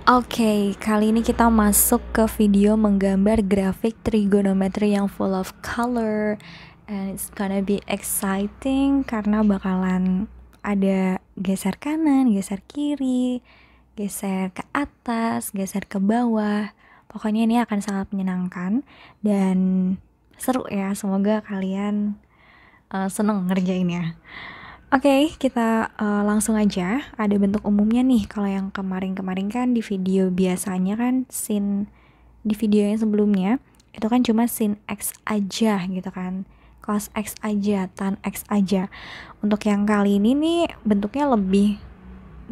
Oke, kali ini kita masuk ke video menggambar grafik trigonometry yang full of color, and it's gonna be exciting karena bakalan ada geser kanan, geser kiri, geser ke atas, geser ke bawah. Pokoknya ini akan sangat menyenangkan dan seru ya. Semoga kalian seneng ngerjainnya. Oke, kita langsung aja. Ada bentuk umumnya nih. Kalau yang kemarin-kemarin kan di video biasanya kan scene di video yang sebelumnya itu kan cuma sin X aja gitu kan, cos X aja, tan X aja. Untuk yang kali ini nih bentuknya lebih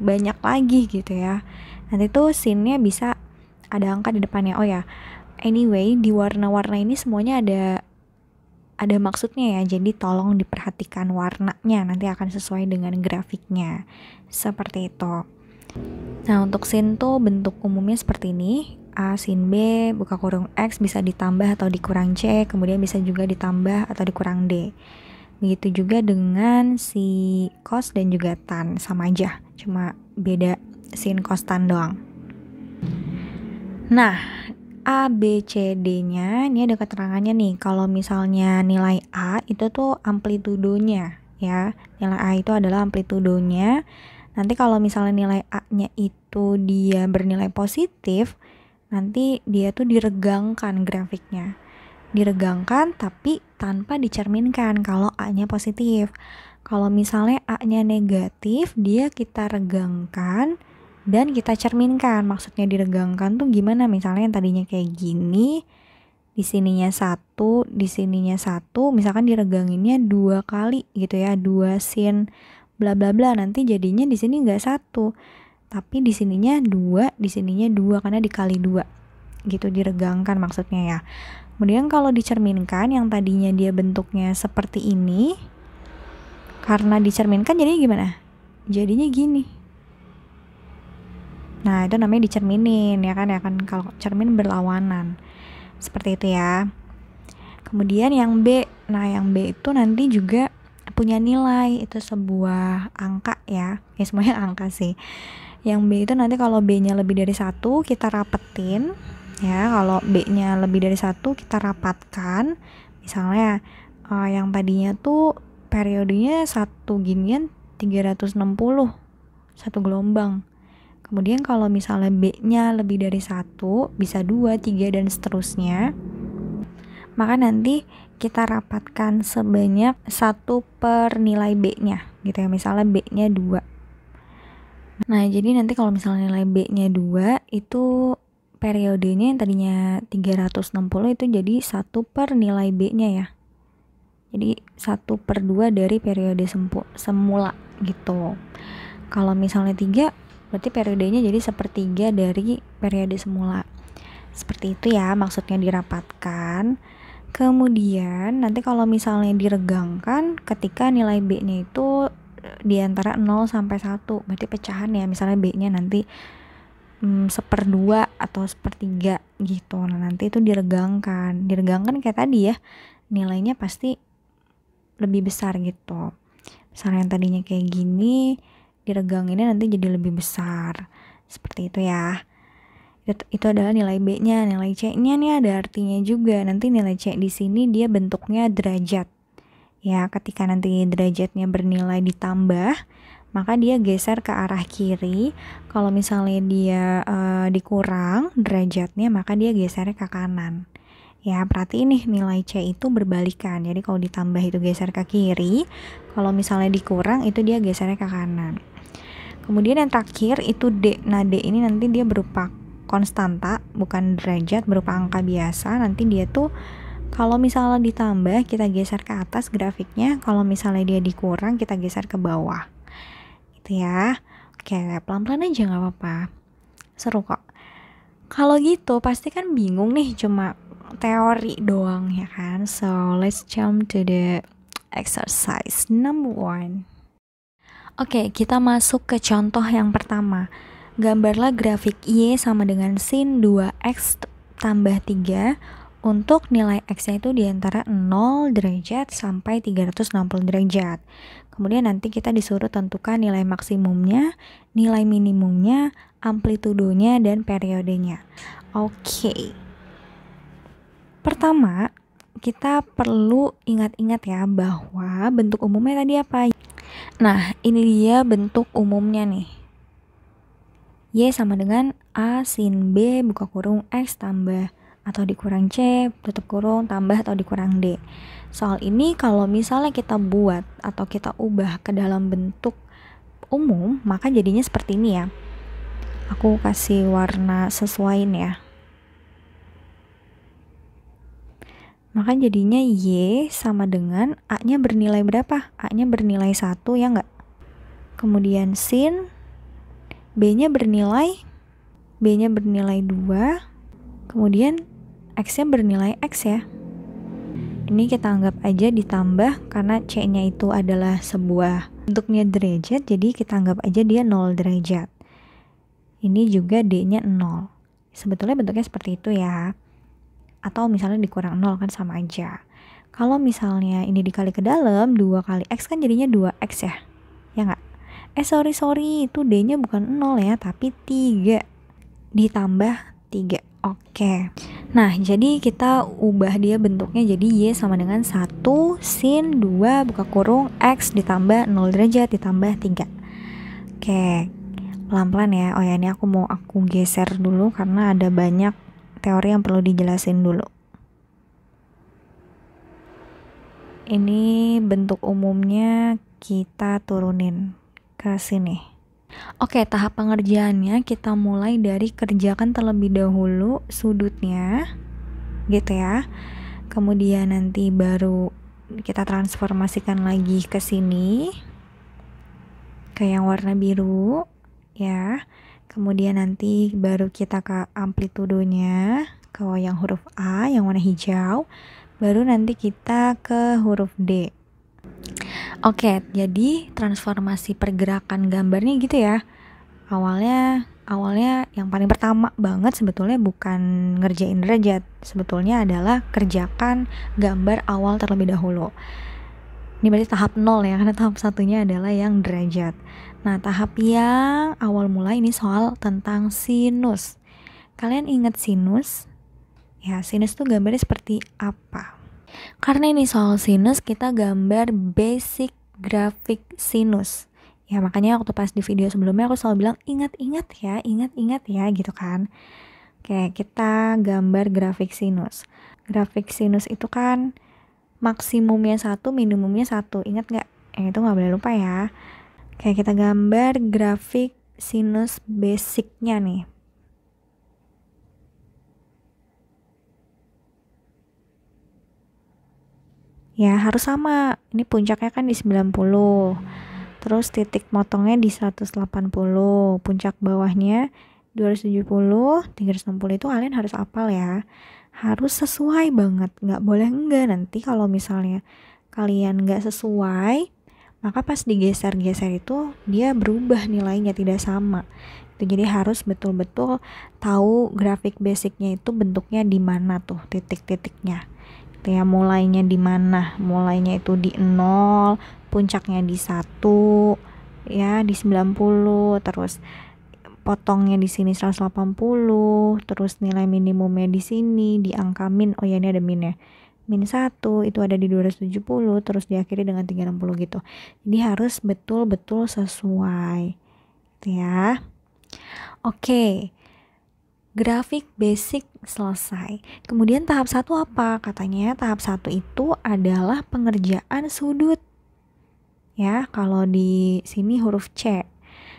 banyak lagi gitu ya. Nanti tuh scene-nya bisa ada angka di depannya. Oh ya, anyway, di warna-warna ini semuanya ada maksudnya ya, jadi tolong diperhatikan warnanya, nanti akan sesuai dengan grafiknya, seperti itu. Nah, untuk sin tuh bentuk umumnya seperti ini, A sin B, buka kurung X bisa ditambah atau dikurang C, kemudian bisa juga ditambah atau dikurang D. Begitu juga dengan si cos dan juga tan, sama aja, cuma beda sin cos tan doang. Nah, A, B, C, D-nya ini ada keterangannya nih. Kalau misalnya nilai A itu tuh amplitudonya ya. Nilai A itu adalah amplitudonya. Nanti kalau misalnya nilai A-nya itu dia bernilai positif, nanti dia tuh diregangkan grafiknya. Diregangkan tapi tanpa dicerminkan kalau A-nya positif. Kalau misalnya A-nya negatif, dia kita regangkan dan kita cerminkan. Maksudnya diregangkan tuh gimana? Misalnya yang tadinya kayak gini, di sininya 1, di sininya 1, misalkan direganginnya 2 kali gitu ya, 2 sin bla bla bla, nanti jadinya di sini enggak 1, tapi di sininya 2, di sininya 2 karena dikali 2. Gitu diregangkan maksudnya ya. Kemudian kalau dicerminkan yang tadinya dia bentuknya seperti ini, karena dicerminkan jadinya gimana? Jadinya gini. Nah, itu namanya dicerminin ya kan kalau cermin berlawanan. Seperti itu ya. Kemudian yang B. Nah, yang B itu nanti juga punya nilai, itu sebuah angka ya. Ya semuanya angka sih. Yang B itu nanti kalau B-nya lebih dari 1 kita rapetin ya. Kalau B-nya lebih dari 1 kita rapatkan. Misalnya yang tadinya tuh periodenya 1 ginian 360 satu gelombang. Kemudian kalau misalnya B-nya lebih dari 1, bisa 2, 3, dan seterusnya, maka nanti kita rapatkan sebanyak 1 per nilai B-nya gitu ya. Misalnya B-nya 2. Nah, jadi nanti kalau misalnya nilai B-nya 2, itu periodenya yang tadinya 360 itu jadi 1 per nilai B-nya ya. Jadi 1 per 2 dari periode semula gitu. Kalau misalnya 3, berarti periodenya jadi 1/3 dari periode semula. Seperti itu ya maksudnya dirapatkan. Kemudian nanti kalau misalnya diregangkan ketika nilai B-nya itu di antara 0 sampai 1, berarti pecahan ya. Misalnya B-nya nanti 1/2 atau 1/3 gitu. Nah, nanti itu diregangkan. Diregangkan kayak tadi ya, nilainya pasti lebih besar gitu. Misalnya yang tadinya kayak gini, direganginnya nanti jadi lebih besar. Seperti itu ya. Itu adalah nilai B-nya. Nilai C-nya nih ada artinya juga. Nanti nilai C di sini dia bentuknya derajat. Ya, ketika nanti derajatnya bernilai ditambah, maka dia geser ke arah kiri. Kalau misalnya dia dikurang derajatnya, maka dia geser ke kanan. Ya, berarti ini nilai C itu berbalikan. Jadi kalau ditambah itu geser ke kiri, kalau misalnya dikurang itu dia gesernya ke kanan. Kemudian yang terakhir itu D. Nah, D ini nanti dia berupa konstanta, bukan derajat, berupa angka biasa. Nanti dia tuh kalau misalnya ditambah kita geser ke atas grafiknya, kalau misalnya dia dikurang kita geser ke bawah. Gitu ya. Oke, pelan-pelan aja nggak apa-apa. Seru kok. Kalau gitu pasti kan bingung nih, cuma teori doang ya kan. So, let's jump to the exercise number 1. Oke, kita masuk ke contoh yang pertama. Gambarlah grafik Y sama dengan sin 2X tambah 3 untuk nilai X-nya itu di antara 0 derajat sampai 360 derajat. Kemudian nanti kita disuruh tentukan nilai maksimumnya, nilai minimumnya, amplitudonya, dan periodenya. Oke. Pertama, kita perlu ingat-ingat ya bahwa bentuk umumnya tadi apa? Nah, ini dia bentuk umumnya nih. Y sama dengan A sin B buka kurung X tambah atau dikurang C tutup kurung tambah atau dikurang D. Soal ini kalau misalnya kita buat atau kita ubah ke dalam bentuk umum, maka jadinya seperti ini ya. Aku kasih warna sesuaiin ya. Maka jadinya Y sama dengan A-nya bernilai berapa? A-nya bernilai 1 ya enggak? Kemudian sin B-nya bernilai 2. Kemudian X-nya bernilai X ya. Ini kita anggap aja ditambah karena C-nya itu adalah sebuah bentuknya derajat, jadi kita anggap aja dia 0 derajat. Ini juga D-nya 0. Sebetulnya bentuknya seperti itu ya. Atau misalnya dikurang 0 kan sama aja. Kalau misalnya ini dikali ke dalam, 2 kali X kan jadinya 2X ya. Ya nggak? Sorry, itu D-nya bukan 0 ya, tapi 3 ditambah 3. Oke. Nah, jadi kita ubah dia bentuknya jadi Y sama dengan 1 sin 2 buka kurung X ditambah 0 derajat ditambah 3. Oke. Pelan-pelan ya. Oh ya, ini aku geser dulu karena ada banyak teori yang perlu dijelasin dulu. Ini bentuk umumnya kita turunin ke sini. Oke, tahap pengerjaannya kita mulai dari kerjakan terlebih dahulu sudutnya, gitu ya. Kemudian nanti baru kita transformasikan lagi ke sini, ke yang warna biru, ya. Kemudian nanti baru kita ke amplitudonya, ke yang huruf A, yang warna hijau. Baru nanti kita ke huruf D. Oke, jadi transformasi pergerakan gambarnya gitu ya. Awalnya yang paling pertama banget sebetulnya bukan ngerjain derajat. Sebetulnya adalah kerjakan gambar awal terlebih dahulu. Ini berarti tahap 0 ya, karena tahap satunya adalah yang derajat. Nah, tahap yang awal mulai ini soal tentang sinus. Kalian ingat sinus? Ya, sinus tuh gambarnya seperti apa? Karena ini soal sinus, kita gambar basic grafik sinus. Ya, makanya waktu pas di video sebelumnya aku selalu bilang ingat-ingat ya gitu kan. Oke, kita gambar grafik sinus. Grafik sinus itu kan maksimumnya 1, minimumnya 1. Ingat nggak? Itu nggak boleh lupa ya. Oke, kita gambar grafik sinus basicnya nih. Ya, harus sama. Ini puncaknya kan di 90. Terus titik motongnya di 180. Puncak bawahnya 270, 360 itu kalian harus hafal ya. Harus sesuai banget. Nggak boleh enggak. Nanti kalau misalnya kalian nggak sesuai, maka pas digeser-geser itu dia berubah nilainya, tidak sama. Jadi harus betul-betul tahu grafik basicnya itu bentuknya di mana tuh titik-titiknya. Ya, mulainya di mana? Mulainya itu di 0, puncaknya di 1, ya di 90, terus potongnya di sini 180, terus nilai minimumnya di sini di angka min. Oh ya, ini ada minnya. Min 1 itu ada di 270, terus diakhiri dengan 360 gitu. Jadi harus betul-betul sesuai. Gitu ya. Oke. Grafik basic selesai. Kemudian tahap 1 apa? Katanya tahap 1 itu adalah pengerjaan sudut. Ya, kalau di sini huruf C.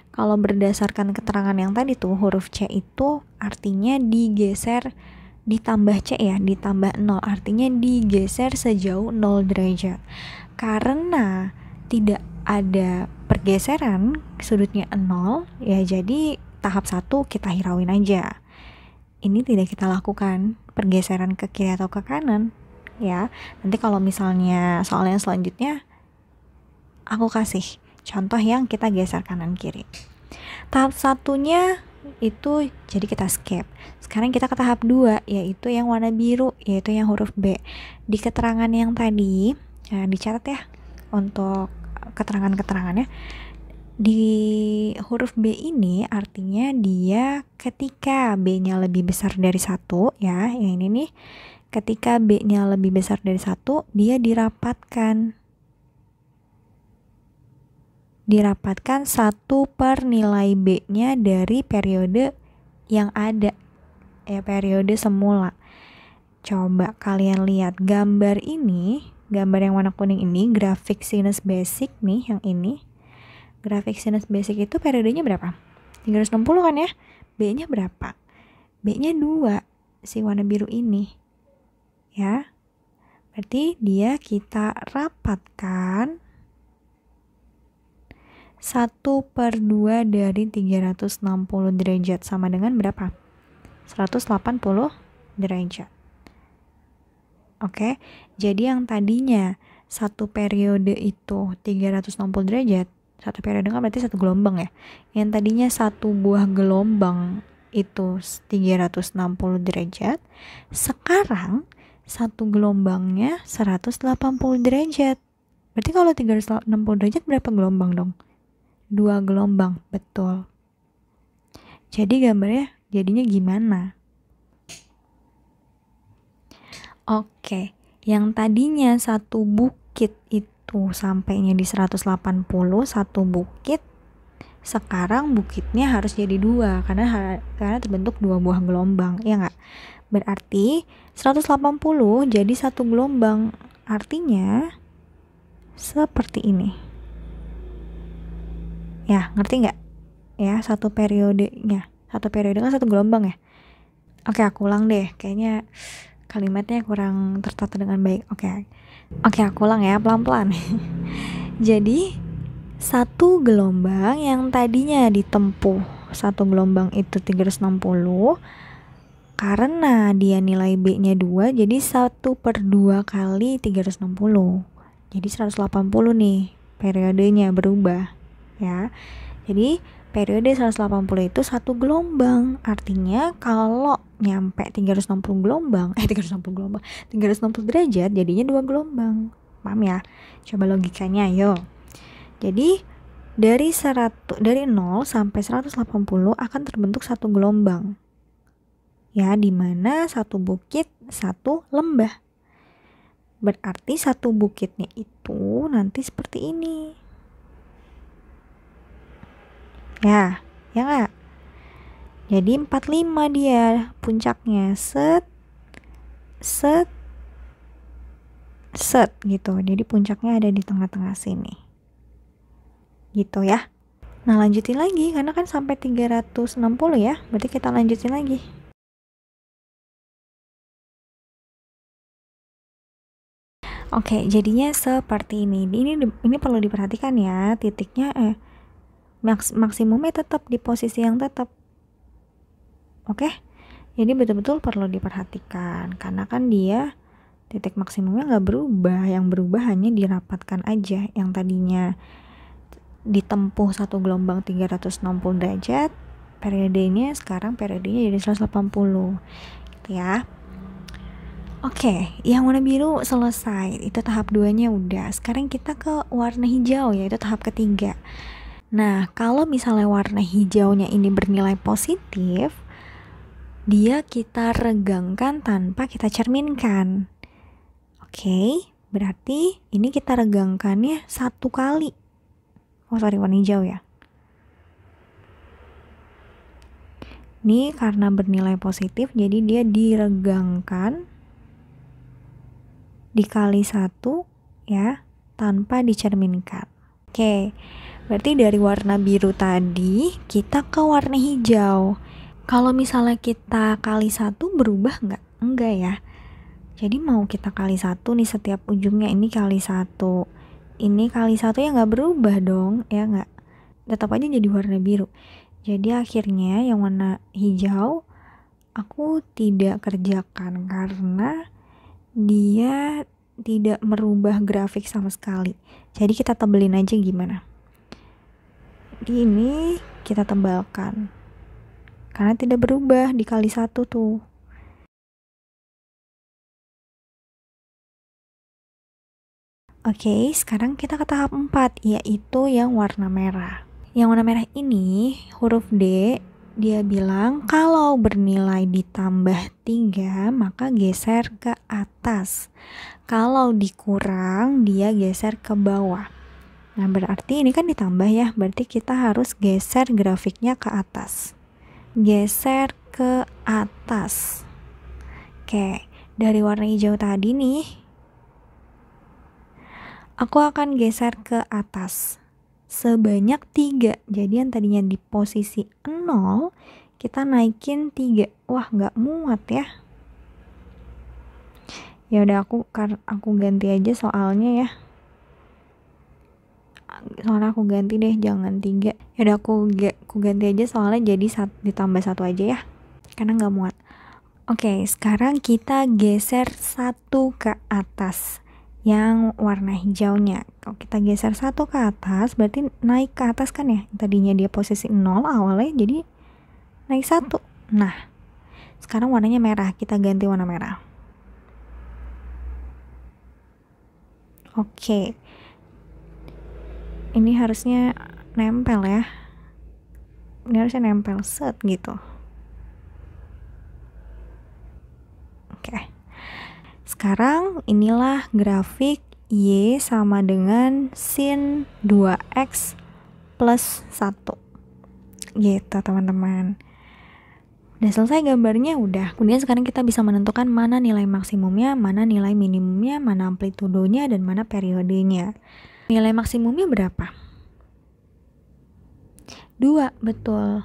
Kalau berdasarkan keterangan yang tadi tuh, huruf C itu artinya digeser ditambah C ya, ditambah 0. Artinya digeser sejauh 0 derajat. Karena tidak ada pergeseran, sudutnya 0, ya jadi tahap 1 kita hirauin aja. Ini tidak kita lakukan pergeseran ke kiri atau ke kanan ya. Nanti kalau misalnya soal yang selanjutnya aku kasih contoh yang kita geser kanan kiri. Tahap satunya itu jadi kita skip. Sekarang kita ke tahap 2, yaitu yang warna biru, yaitu yang huruf B. Di keterangan yang tadi ya, dicatat ya untuk keterangan-keterangannya. Di huruf B ini artinya dia ketika B-nya lebih besar dari 1, ya, yang ini nih, ketika B-nya lebih besar dari 1, dia dirapatkan 1 per nilai B-nya dari periode yang ada, ya, periode semula. Coba kalian lihat gambar ini, gambar yang warna kuning ini, grafik sinus basic nih, yang ini. Grafik sinus basic itu periodenya berapa? 360 kan ya? B-nya berapa? B-nya 2, si warna biru ini. Ya. Berarti dia kita rapatkan 1/2 dari 360 derajat sama dengan berapa? 180 derajat. Oke, jadi yang tadinya satu periode itu 360 derajat, satu periode kan berarti satu gelombang ya. Yang tadinya satu buah gelombang itu 360 derajat, sekarang satu gelombangnya 180 derajat. Berarti kalau 360 derajat berapa gelombang dong? 2 gelombang, betul. Jadi gambarnya jadinya gimana? Oke, yang tadinya satu bukit itu sampainya di 180, satu bukit, sekarang bukitnya harus jadi 2 karena terbentuk 2 buah gelombang, ya nggak? Berarti 180 jadi satu gelombang, artinya seperti ini. Ya, ngerti nggak? Ya, satu periode kan satu gelombang ya. Oke, aku ulang deh, kayaknya kalimatnya kurang tertata dengan baik. Oke, aku ulang ya, pelan-pelan. Jadi satu gelombang yang tadinya ditempuh satu gelombang itu 360, karena dia nilai B-nya 2, jadi 1/2 kali 360. Jadi 180 nih periodenya berubah, ya. Jadi periode 180 itu satu gelombang. Artinya kalau nyampe 360 derajat jadinya 2 gelombang. Paham ya? Coba logikanya, ayo. Jadi dari 0 sampai 180 akan terbentuk satu gelombang. Ya, di mana satu bukit, satu lembah. Berarti satu bukitnya itu nanti seperti ini. Ya nggak? Jadi 45 dia puncaknya, set gitu. Jadi puncaknya ada di tengah-tengah sini. Gitu ya. Nah, lanjutin lagi karena kan sampai 360 ya. Berarti kita lanjutin lagi. Oke, jadinya seperti ini. Ini perlu diperhatikan ya, titiknya maksimumnya tetap di posisi yang tetap. Oke. Jadi betul-betul perlu diperhatikan karena kan dia titik maksimumnya nggak berubah, yang berubah hanya dirapatkan aja. Yang tadinya ditempuh satu gelombang 360 derajat, periodenya sekarang periodenya jadi 180 gitu ya. Oke, yang warna biru selesai, itu tahap 2-nya udah. Sekarang kita ke warna hijau, yaitu tahap ketiga. Nah, kalau misalnya warna hijaunya ini bernilai positif, dia kita regangkan tanpa kita cerminkan. Oke, berarti ini kita regangkannya 1 kali. Warna hijau ya. Ini karena bernilai positif, jadi dia diregangkan dikali 1 ya, tanpa dicerminkan. Oke, berarti dari warna biru tadi kita ke warna hijau. Kalau misalnya kita kali 1 berubah nggak? Enggak ya. Jadi mau kita kali 1 nih, setiap ujungnya ini kali 1, ini kali 1 ya nggak berubah dong, ya nggak? Tetap aja jadi warna biru. Jadi akhirnya yang warna hijau aku tidak kerjakan karena dia tidak merubah grafik sama sekali. Jadi kita tebelin aja gimana. Ini kita tebalkan karena tidak berubah dikali 1 tuh. Oke, sekarang kita ke tahap 4, yaitu yang warna merah. Yang warna merah ini, huruf D, dia bilang kalau bernilai ditambah 3, maka geser ke atas. Kalau dikurang, dia geser ke bawah. Nah, berarti ini kan ditambah ya, berarti kita harus geser grafiknya ke atas. Geser ke atas. Oke, dari warna hijau tadi nih, aku akan geser ke atas sebanyak 3. Jadi yang tadinya di posisi 0, kita naikin 3. Wah, nggak muat ya. Ya udah, aku ganti aja soalnya ya. Soalnya aku ganti deh, jangan 3. Ya udah, aku ganti aja soalnya jadi ditambah 1 aja ya. Karena nggak muat. Oke, sekarang kita geser 1 ke atas. Yang warna hijaunya, kalau kita geser 1 ke atas berarti naik ke atas kan ya, tadinya dia posisi 0 awalnya jadi naik 1. Nah, sekarang warnanya merah, kita ganti warna merah. Oke, ini harusnya nempel ya, ini harusnya nempel set gitu. Oke, sekarang inilah grafik Y sama dengan sin 2X plus 1. Gitu teman-teman. Udah selesai gambarnya, udah. Kemudian sekarang kita bisa menentukan mana nilai maksimumnya, mana nilai minimumnya, mana amplitudonya, dan mana periodenya. Nilai maksimumnya berapa? 2, betul.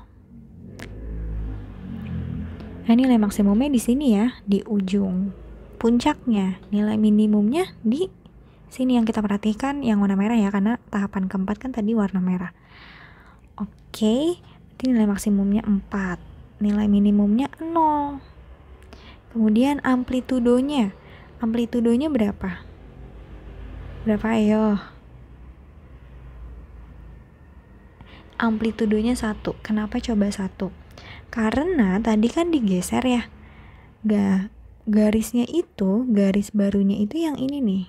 Nah, nilai maksimumnya di sini ya, di ujung puncaknya. Nilai minimumnya di sini yang kita perhatikan, yang warna merah ya, karena tahapan keempat kan tadi warna merah. Oke, berarti nilai maksimumnya 4, nilai minimumnya 0. Kemudian amplitudonya berapa? Berapa, ayo? Amplitudonya 1. Kenapa coba 1? Karena tadi kan digeser ya. Garisnya itu, garis barunya itu yang ini nih.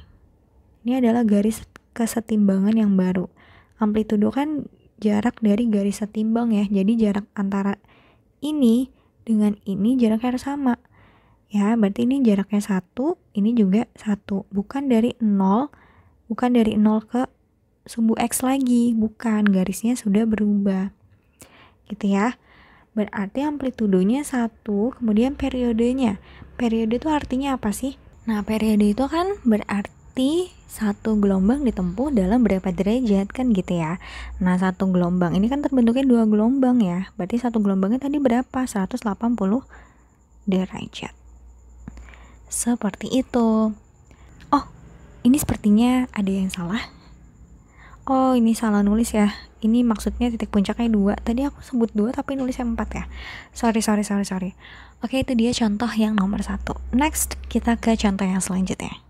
Ini adalah garis kesetimbangan yang baru. Amplitudo kan jarak dari garis setimbang ya. Jadi jarak antara ini dengan ini jaraknya harus sama. Ya, berarti ini jaraknya 1, ini juga 1. Bukan dari 0 ke sumbu X lagi. Bukan, garisnya sudah berubah. Gitu ya. Berarti amplitudonya 1, kemudian periodenya. Periode itu artinya apa sih? Nah, periode itu kan berarti satu gelombang ditempuh dalam berapa derajat kan gitu ya. Nah, satu gelombang ini kan terbentuknya 2 gelombang ya. Berarti satu gelombangnya tadi berapa? 180 derajat. Seperti itu. Oh, ini sepertinya ada yang salah. Oh, ini salah nulis ya. Ini maksudnya titik puncaknya 2. Tadi aku sebut 2 tapi nulisnya 4 ya. Sorry. Oke, itu dia contoh yang nomor 1. Next, kita ke contoh yang selanjutnya.